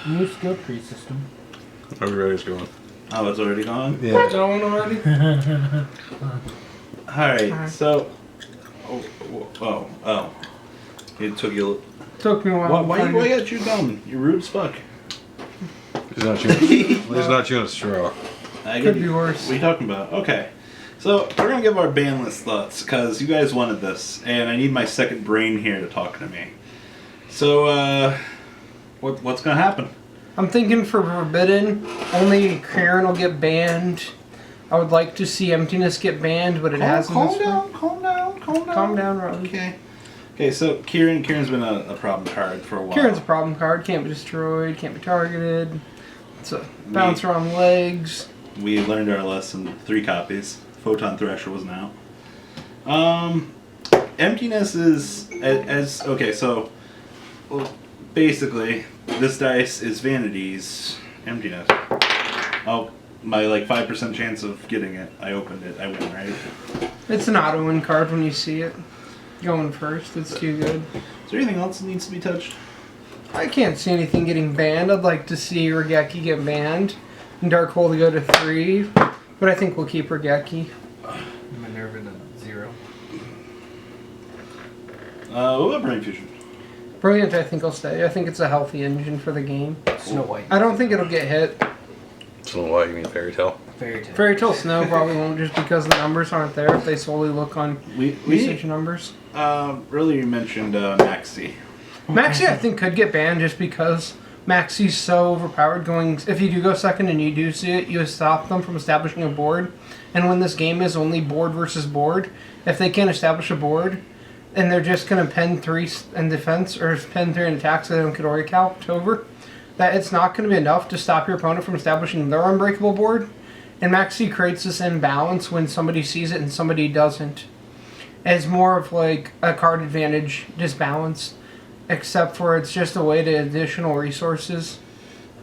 New skill tree system. Everybody's going. Oh, it's already gone? Yeah. It's going already? Alright, so... Oh. It took you... Took me a while. Why you got you gum? You're rude as fuck. He's not chewing a straw. Could be worse. What are you talking about? Okay. So, we're going to give our ban list thoughts, because you guys wanted this, and I need my second brain here to talk to me. So, what's going to happen? I'm thinking for Forbidden, only Karen will get banned. I would like to see Emptiness get banned, but it hasn't. Calm down. Calm down, Robbie. Okay, so Kieran's been a problem card for a while. Kieran's a problem card. Can't be destroyed. Can't be targeted. It's a bounce around legs. We learned our lesson. 3 copies. Photon Thresher wasn't out. Emptiness is okay. So basically, this dice is Vanity's Emptiness. Oh, my 5% chance of getting it. I opened it. I win, right? It's an auto win card when you see it. Going first. It's too good. Is there anything else that needs to be touched? I can't see anything getting banned. I'd like to see Regeki get banned and Darkhold to go to 3, but I think we'll keep Regeki. Minerva to 0. What about Brain Fusion? Brilliant, I think will stay. I think it's a healthy engine for the game. Snow White. I don't think it'll get hit. So why you mean Fairy Tale? Fairy Tale. Fairy Tale Snow probably won't, just because the numbers aren't there if they solely look on usage numbers. Earlier you mentioned Maxx C. Maxx C I think could get banned just because Maxx C's so overpowered. If you do go second and you do see it, you stop them from establishing a board. And when this game is only board versus board, if they can't establish a board, and they're just going to pen 3 in defense or pen 3 in attack so they don't get Oricalped over, that it's not going to be enough to stop your opponent from establishing their unbreakable board. And Maxx C creates this imbalance when somebody sees it and somebody doesn't. It's more of like a card advantage disbalance, except for it's just a way to additional resources.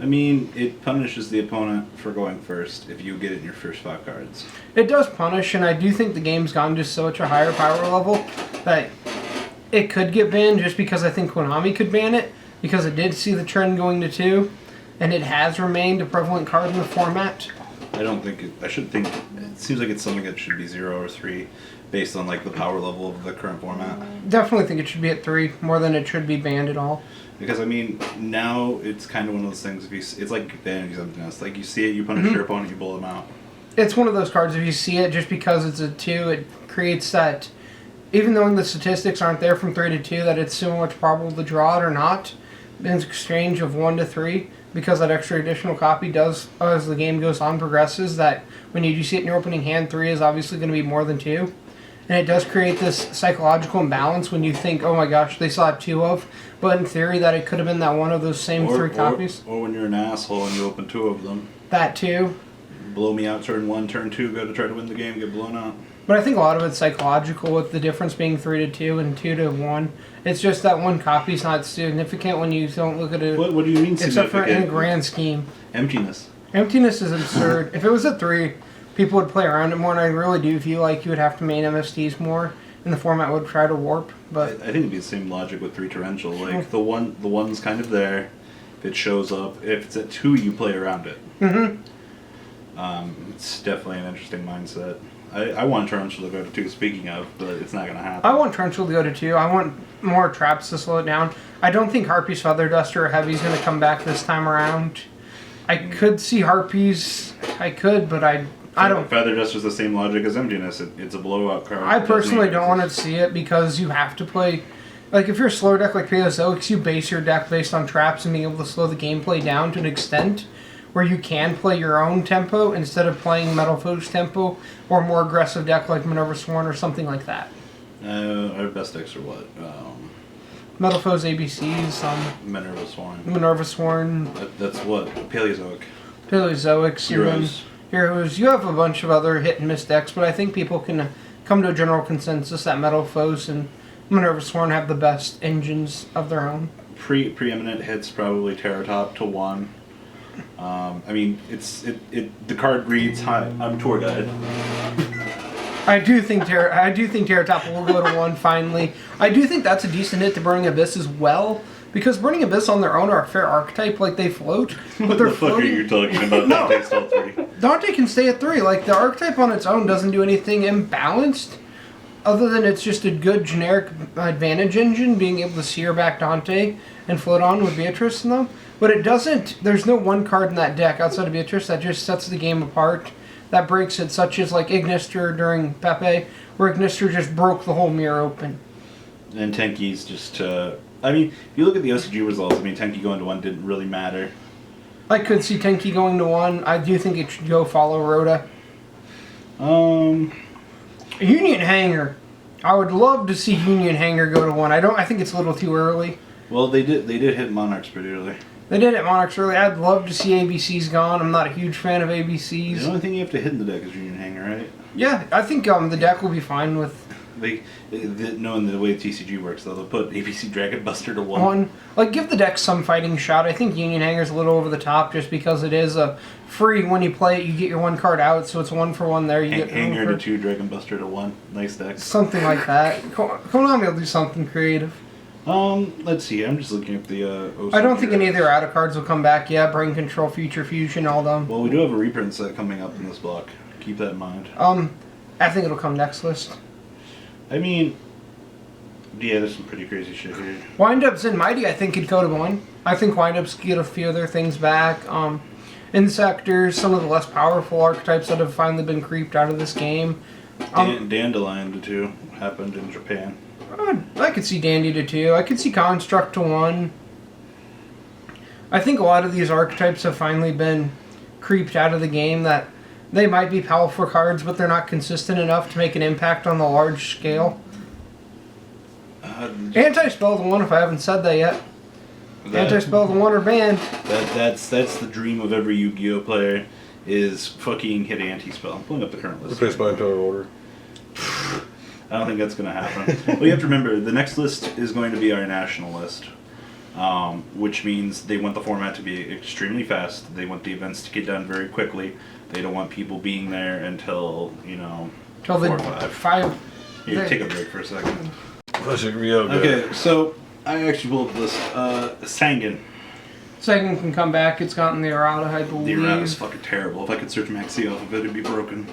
I mean, it punishes the opponent for going first if you get it in your first 5 cards. It does punish, and I do think the game's gone to such a higher power level that it could get banned just because I think Konami could ban it, because it did see the trend going to 2, and it has remained a prevalent card in the format. I should think, it seems like it's something that should be 0 or 3 based on the power level of the current format. Definitely think it should be at 3 more than it should be banned at all. Because I mean, now it's kind of one of those things. It's like banning something else. Like you see it, you punish your opponent, you blow them out. It's one of those cards. If you see it, just because it's a 2, it creates that. Even though the statistics aren't there from 3 to 2, that it's so much probable to draw it or not. In exchange of 1 to 3, because that extra additional copy does, as the game goes on, progresses. That when you do see it in your opening hand, 3 is obviously going to be more than 2. And it does create this psychological imbalance when you think, oh my gosh, they still have 2 of, but in theory that it could have been that one of those same 3 copies. Or when you're an asshole and you open 2 of them. That too. Blow me out turn 1, turn 2, go to try to win the game, get blown out. But I think a lot of it's psychological with the difference being 3 to 2 and 2 to 1. It's just that one copy's not significant when you don't look at it. What do you mean significant? Except for in a grand scheme. Emptiness. Emptiness is absurd. If it was a 3, people would play around it more, and I really do feel like you would have to main MSTs more, and the format would try to warp. But I think it'd be the same logic with 3 Torrential. Like the one's kind of there. If it shows up, if it's at 2, you play around it. It's definitely an interesting mindset. I want Torrential to go to 2, speaking of, but it's not going to happen. I want Torrential to go to 2. I want more traps to slow it down. I don't think Harpy's Feather Duster or Heavy's going to come back this time around. I could see Harpy's. I could, but I don't. Feather Duster's the same logic as Emptiness. It's a blowout card. I personally don't want to see it because you have to play. Like, if you're a slower deck like Paleozoics, you base your deck based on traps and being able to slow the gameplay down to an extent where you can play your own tempo instead of playing Metal Foe's tempo or a more aggressive deck like Minerva Sworn or something like that. Our best decks are what? Metal Foe's ABCs, Minerva Sworn. Minerva Sworn. That's what? Paleozoic. Paleozoics. Heroes. Heroes. You have a bunch of other hit and miss decks, but I think people can come to a general consensus that Metal Foes and Minerva Sworn have the best engines of their own. Preeminent hits probably Terratop to 1. I mean, the card reads, "Hi, I'm tour guide." I do think Terratop will go to 1 finally. I do think that's a decent hit to Burning Abyss as well, Because Burning Abyss on their own are a fair archetype, like they float. But What they're the fuck are floating. you talking about? Dante stole 3. Dante can stay at 3. Like, the archetype on its own doesn't do anything imbalanced, other than it's just a good generic advantage engine, being able to sear back Dante and float on with Beatrice in them. But it doesn't, there's no one card in that deck outside of Beatrice that just sets the game apart, that breaks it, such as like Ignister during Pepe, where Ignister just broke the whole mirror open. And Tenki's just, I mean, if you look at the OCG results, I mean, Tenki going to 1 didn't really matter. I could see Tenki going to 1. I do think it should go follow Rhoda. Union Hanger. I would love to see Union Hanger go to 1. I think it's a little too early. Well, they did hit Monarchs pretty early. They did at Monarchs early. I'd love to see ABCs gone. I'm not a huge fan of The ABCs. only thing you have to hit in the deck is Union Hanger, right? Yeah, I think the deck will be fine with Knowing the way TCG works, though, they'll put ABC Dragon Buster to 1. 1. Like, give the deck some fighting shot. I think Union Hanger's a little over the top just because it is a free. When you play it, you get your 1 card out, so it's 1 for 1 there. You get Hanger to 2, Dragon Buster to 1. Nice deck. something like that. Konami will do something creative. Let's see. I'm just looking at the OCG. I don't think any of their outer cards will come back yet. Brain Control, Future Fusion, all them. Well, we do have a reprint set coming up in this block. Keep that in mind. I think it'll come next list. I mean, yeah, there's some pretty crazy shit here. Wind-Ups and Mighty, I think, could go to 1. I think Wind-Ups get a few of their things back. Insectors, some of the less powerful archetypes that have finally been creeped out of this game. Dandelion to 2 happened in Japan. I could see Dandy to 2. I could see Construct to 1. I think a lot of these archetypes have finally been creeped out of the game, that they might be powerful cards, but they're not consistent enough to make an impact on the large scale. Anti-Spell to 1, if I haven't said that yet. Anti-Spell to 1 or banned. That's the dream of every Yu-Gi-Oh player, is fucking hit anti-spell. I'm pulling up the current list. Replaced by Imperial Order. I don't think that's going to happen. Well, you have to remember, the next list is going to be our national list, which means they want the format to be extremely fast. They want the events to get done very quickly. They don't want people being there until, Till 4 the or 5. 5. Here, take a break for a second. Okay. Okay, so I actually pulled up this. Sangan. Second can come back. It's gotten the errata, I believe. The errata is fucking terrible. If I could search Maxx C off of it, it'd be broken.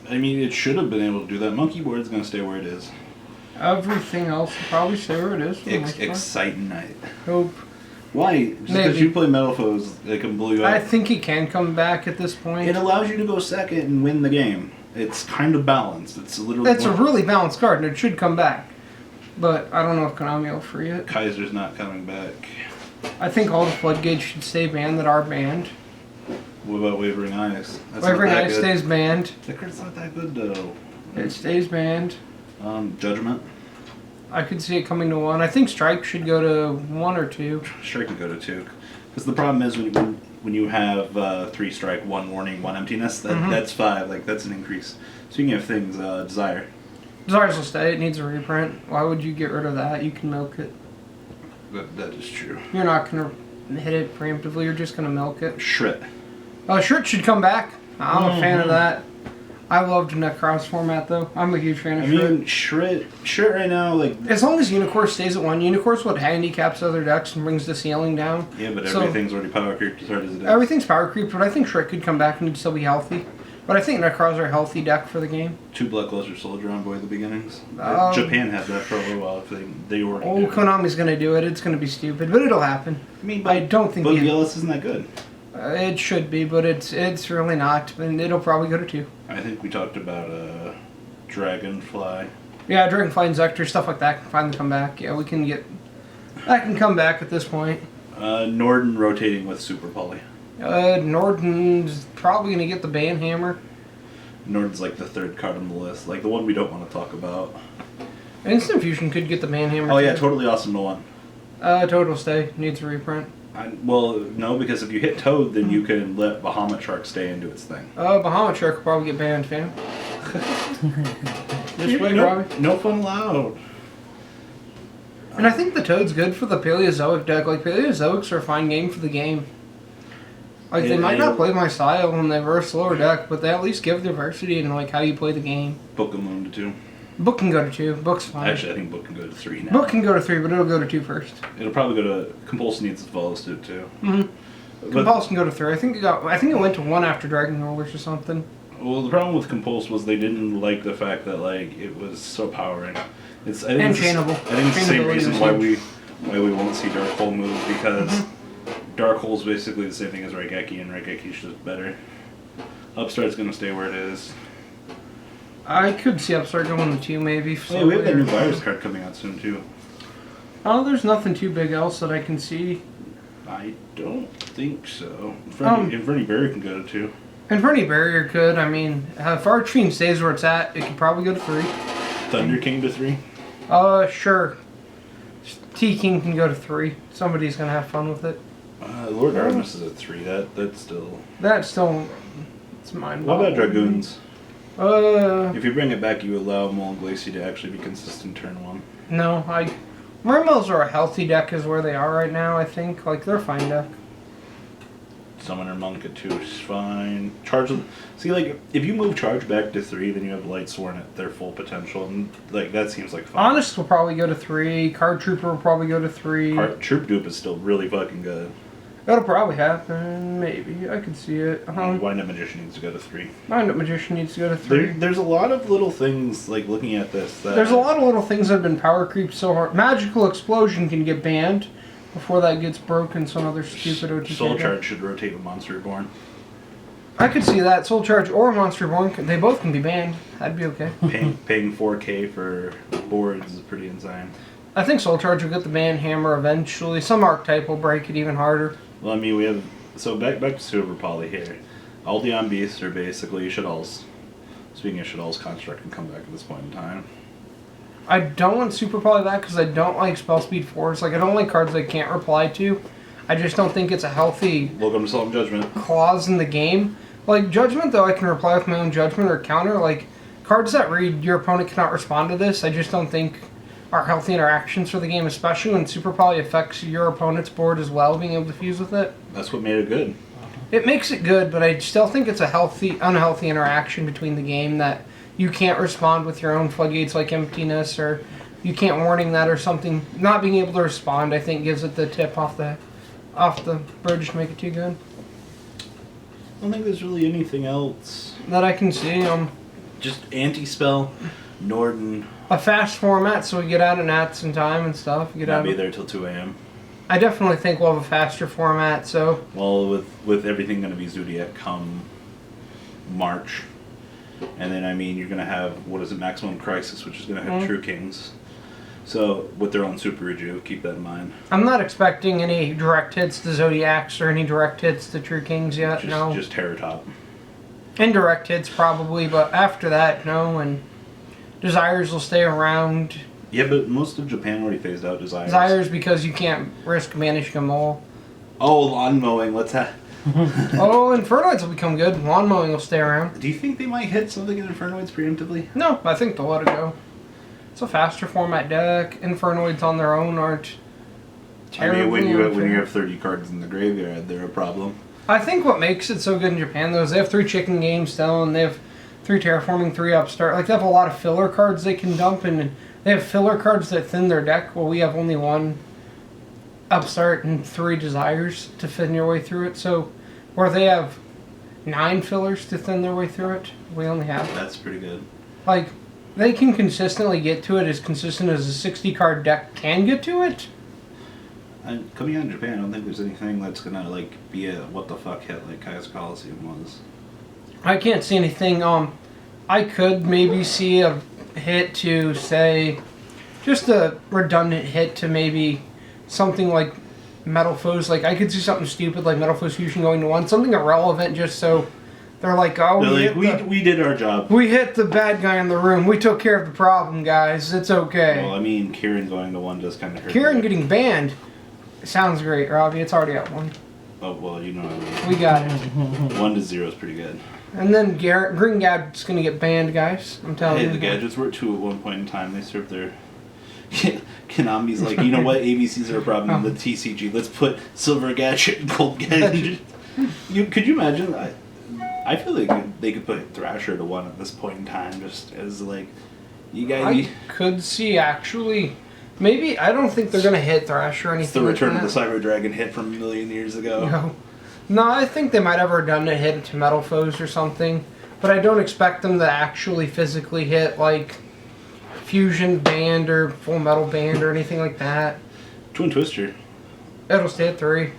I mean, it should have been able to do that. Monkey board's gonna stay where it is. Everything else will probably stay where it is. For the most part. Exciting night. Hope. Why? Just because Maybe. you play Metal Foes, they can blow you I up. think he can come back at this point. It allows you to go second and win the game. It's kind of balanced. It's literally. That's a really balanced card, and it should come back. But I don't know if Konami will free it. Kaiser's not coming back. I think all the floodgates should stay banned that are banned. What about Wavering Eyes? That's Wavering not that Eye good. stays banned. That card's not that good though. It stays banned. Judgment. I could see it coming to 1. I think Strike should go to 1 or 2. Strike could go to 2. Because the problem is when you have 3 strike, 1 warning, 1 emptiness, that's 5. Like, that's an increase. Speaking of things, Desire. Desires will stay. It needs a reprint. Why would you get rid of that? You can milk it. That is true. You're not going to hit it preemptively. You're just going to milk it. Shrit. Shrit should come back. I'm a fan of that. I loved Necros format, though. I'm a huge fan of I Shrit. mean, Shrit right now, like... As long as Unicorn stays at 1, Unicorn's what handicaps other decks and brings the ceiling down. Yeah, but So- everything's already power creeped as hard as it is. Everything's power creep, but I think Shrit could come back and still be healthy. But I think Necros are a healthy deck for the game. 2 Blackluster Soldier on boy at the beginnings. Um, Japan had that for a little while. If they were. Oh, Konami's going to do it. It's going to be stupid, but it'll happen. I mean, I don't think But we- BLS isn't that good. It should be, but it's really not, and it'll probably go to 2. I think we talked about Dragonfly. Yeah, Dragonfly and Zector, stuff like that can finally come back. Yeah, we can get... That can come back at this point. Norden rotating with Super Poly. Norton's probably going to get the Banhammer. Norden's like the 3rd card on the list. Like the one we don't want to talk about. Instant Fusion could get the Banhammer. Oh yeah, too. Totally Awesome to 1. Total stay. Needs a reprint. Well, no, because if you hit Toad, then you can let Bahamut Shark stay and do its thing. Bahamut Shark will probably get banned, fam. Just wait, Robbie. No fun allowed. And I think the Toad's good for the Paleozoic deck. Like, Paleozoics are a fine game for the game. Like, they might not play my style when they verse lower deck, but they at least give diversity in, like, how you play the game. Pokemon to 2. Book can go to 2. Book's fine. Actually, I think Book can go to 3 now. Book can go to 3, but it'll go to 2 first. It'll probably go to Compulse needs to follow suit too. Compulse can go to 3. I think it went to 1 after Dragon Rollers or something. Well, the problem with Compulse was they didn't like the fact that like it was so powering. I think And it's chainable. I think it's the same Chainability reason was why huge. we won't see Dark Hole move, because Dark Hole's basically the same thing as Raigeki, and Raigeki's just better. Upstart's gonna stay where it is. I could see Upstart going to 2 maybe. Hey, we have that new virus card coming out soon too. Oh, there's nothing too big else that I can see. I don't think so. Inferni Barrier can go to 2. Inferni Barrier could. I mean, if Archetype stays where it's at, it could probably go to 3. Thunder King to 3. Sure. T-King can go to 3. Somebody's gonna have fun with it. Lord Artemis is at 3. That's still. That's still... It's mind What about Dragoons? Uh, If you bring it back, you allow Mol Glacier to actually be consistent turn 1. no, Mermels are a healthy deck is where they are right now, I think. Like, they're a fine deck. Summoner Monk at 2 is fine. Charge. See, like, if you move Charge back to 3, then you have Light Sworn at their full potential, and like that seems like fun. Honest will probably go to 3. Card Trooper will probably go to 3. Troop Dupe is still really fucking good. That'll probably happen. Maybe. I could see it. Wind Up Magician needs to go to 3. Mind Up Magician needs to go to 3. There's a lot of little things, like, looking at this. There's a lot of little things that have been power creep so hard. Magical Explosion can get banned before that gets broken. Some other stupid OTK. Soul deck. Charge should rotate with Monster Reborn. I could see that. Soul Charge or Monster Reborn, they both can be banned. That'd be okay. Paying 4K for boards is pretty insane. I think Soul Charge will get the ban hammer eventually. Some Archetype will break it even harder. Well, I mean, we have... So, back to Super Poly here. All the on beasts are basically Shaddolls. Speaking of Shaddolls, Construct can come back at this point in time. I don't want Super Poly back because I don't like Spell Speed 4s. Like, I don't like cards I can't reply to. I just don't think it's a healthy Welcome to Solemn Judgment. clause in the game. Like, Judgment, though, I can reply with my own Judgment or counter. Like, cards that read your opponent cannot respond to this, I just don't think are healthy interactions for the game, especially when Super Poly affects your opponent's board as well, being able to fuse with it. That's what made it good. It makes it good, but I still think it's a unhealthy interaction between the game that you can't respond with your own floodgates like Emptiness, or you can't warning that or something. Not being able to respond, I think, gives it the tip off the bridge to make it too good. I don't think there's really anything else. That I can see. Just Anti-Spell, Norden. A fast format, so we get out of Nats in time and stuff. Not be there till 2 a.m. I definitely think we'll have a faster format, so... Well, with everything going to be Zodiac come March. And then, I mean, you're going to have, what is it, Maximum Crisis, which is going to have True Kings. So, with their own Super Reju, keep that in mind. I'm not expecting any direct hits to Zodiacs or any direct hits to True Kings yet, no. Just Terror Top. Indirect hits, probably, but after that, no, and Desires will stay around. Yeah, but most of Japan already phased out Desires. Desires because you can't risk managing them all. Oh, Lawn Mowing, let's have... Oh, Infernoids will become good. Lawn Mowing will stay around. Do you think they might hit something in Infernoids preemptively? No, I think they'll let it go. It's a faster format deck. Infernoids on their own aren't terribly I mean, when you unfair. have 30 cards in the graveyard, they're a problem. I think what makes it so good in Japan, though, is they have 3 chicken games still, and they have 3 terraforming, 3 upstart. Like, they have a lot of filler cards they can dump, and they have filler cards that thin their deck. Well, we have only 1 upstart and 3 desires to thin your way through it. So, where they have 9 fillers to thin their way through it, we only have... That's pretty good. Like, they can consistently get to it as consistent as a 60-card deck can get to it. And coming out of Japan, I don't think there's anything that's gonna like be a what the fuck hit like Kai's Coliseum was. I can't see anything. I could maybe see a hit to say, just a redundant hit to maybe something like Metal Foes. Like, I could see something stupid like Metal Foes Fusion going to 1, something irrelevant, just so they're like, oh, we did our job. We hit the bad guy in the room. We took care of the problem, guys. It's okay. Well, I mean, Kieran going to 1 does kind of hurt. Kieran getting banned sounds great, Robbie. It's already at 1. Oh well, you know what I mean. We got it. 1 to 0 is pretty good. And then Green Gadget's gonna get banned, guys. I'm telling you. Hey, the Gadgets were at 2 at one point in time. They served their... Konami's like, you know what? ABCs are a problem in the TCG. Let's put Silver Gadget and Gold Gadget. Could you imagine? I feel like they could put Thrasher to 1 at this point in time, just as like... You got I could see actually. Maybe I don't think they're gonna hit Thresh or anything. It's the like return that. of the Cyber Dragon hit from a million years ago. No, I think they might have done a hit to Metal Foes or something, but I don't expect them to actually physically hit like Fusion Band or Full Metal Band or anything like that. Twin Twister. It'll stay at 3.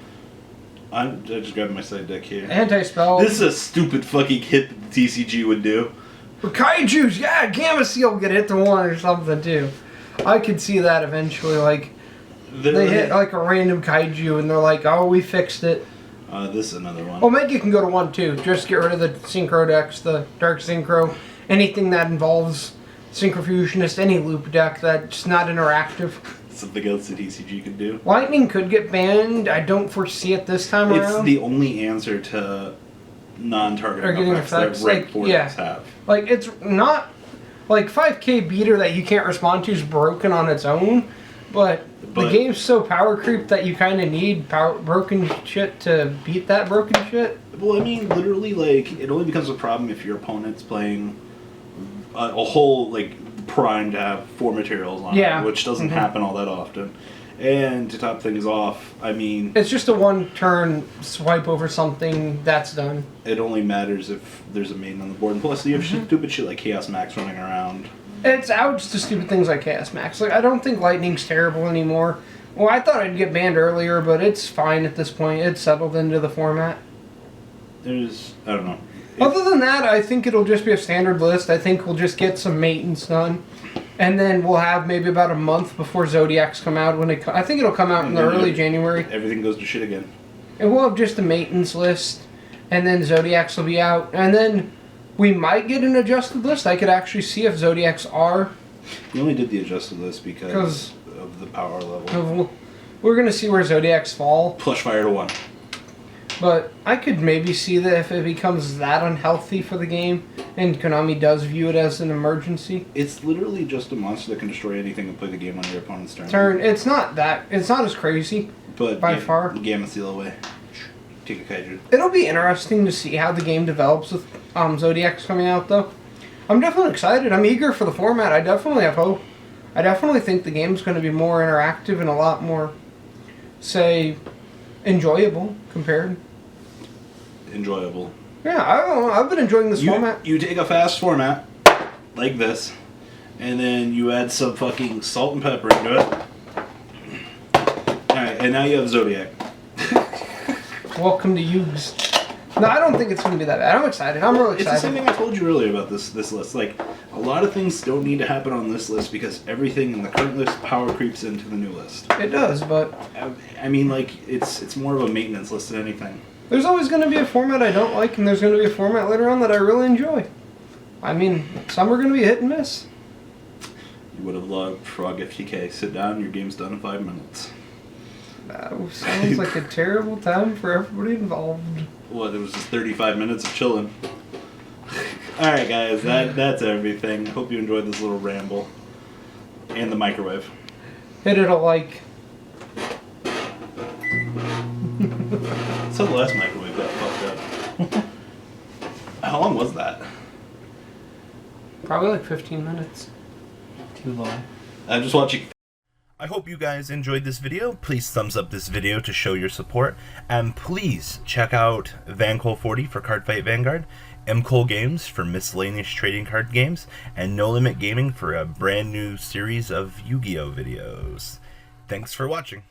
I just grabbed my side deck here. Anti-spell. This is a stupid fucking hit that the TCG would do. For Kaijus, yeah, Gamma Seal will get hit to 1 or something too. I could see that eventually, like they hit like a random Kaiju and they're like, oh, we fixed it. This is another one. Omega can go to 1 too. Just get rid of the Synchro decks, the Dark Synchro, anything that involves Synchrofusionist, any loop deck that's not interactive. Something else the TCG could do. Lightning could get banned. I don't foresee it this time around. It's the only answer to non-targeting getting effects that rank 4 decks have. Like, it's not... Like, 5k beater that you can't respond to is broken on its own, but the game's so power creep that you kind of need broken shit to beat that broken shit. Well, I mean, literally, like, it only becomes a problem if your opponent's playing a whole, like, prime to have 4 materials on it, which doesn't happen all that often. And to top things off, I mean... It's just a 1-turn swipe over something, that's done. It only matters if there's a maiden on the board. And plus, you have stupid shit like Chaos Max running around. It's ouch to stupid things like Chaos Max. Like, I don't think Lightning's terrible anymore. Well, I thought I'd get banned earlier, but it's fine at this point. It's settled into the format. There's... I don't know. Other than that, I think it'll just be a standard list. I think we'll just get some maintenance done. And then we'll have maybe about a month before Zodiacs come out. I think it'll come out in the early January. Everything goes to shit again. And we'll have just a maintenance list. And then Zodiacs will be out. And then we might get an adjusted list. I could actually see if Zodiacs are. You only did the adjusted list because of the power level. We're going to see where Zodiacs fall. Plush fire to 1. But I could maybe see that if it becomes that unhealthy for the game, and Konami does view it as an emergency. It's literally just a monster that can destroy anything and play the game on your opponent's turn. It's not as crazy, but by far. Gamma Seal away. Take a Kaiju. It'll be interesting to see how the game develops with Zodiacs coming out, though. I'm definitely excited. I'm eager for the format. I definitely have hope. I definitely think the game's going to be more interactive and a lot more, say, enjoyable compared. Enjoyable. Yeah, I don't know. I've been enjoying this format. You take a fast format, like this, and then you add some fucking salt and pepper into it. Alright, and now you have Zodiac. Welcome to Yugs. No, I don't think it's going to be that bad. I'm excited. I'm really excited. It's the same thing I told you earlier about this list. Like, a lot of things don't need to happen on this list because everything in the current list power creeps into the new list. It does, but... I mean, like, it's more of a maintenance list than anything. There's always going to be a format I don't like, and there's going to be a format later on that I really enjoy. I mean, some are going to be hit and miss. You would have loved Frog FTK. Sit down, your game's done in 5 minutes. That sounds like a terrible time for everybody involved. What, it was just 35 minutes of chilling. Alright guys, that's everything. Hope you enjoyed this little ramble. And the microwave. Hit it a like. That's how the last microwave got fucked up. How long was that? Probably like 15 minutes. Too long. I'm just watching. I hope you guys enjoyed this video. Please thumbs up this video to show your support. And please check out Vanguard 40 for Cardfight Vanguard, MKohl Games for miscellaneous trading card games, and No Limit Gaming for a brand new series of Yu-Gi-Oh videos. Thanks for watching.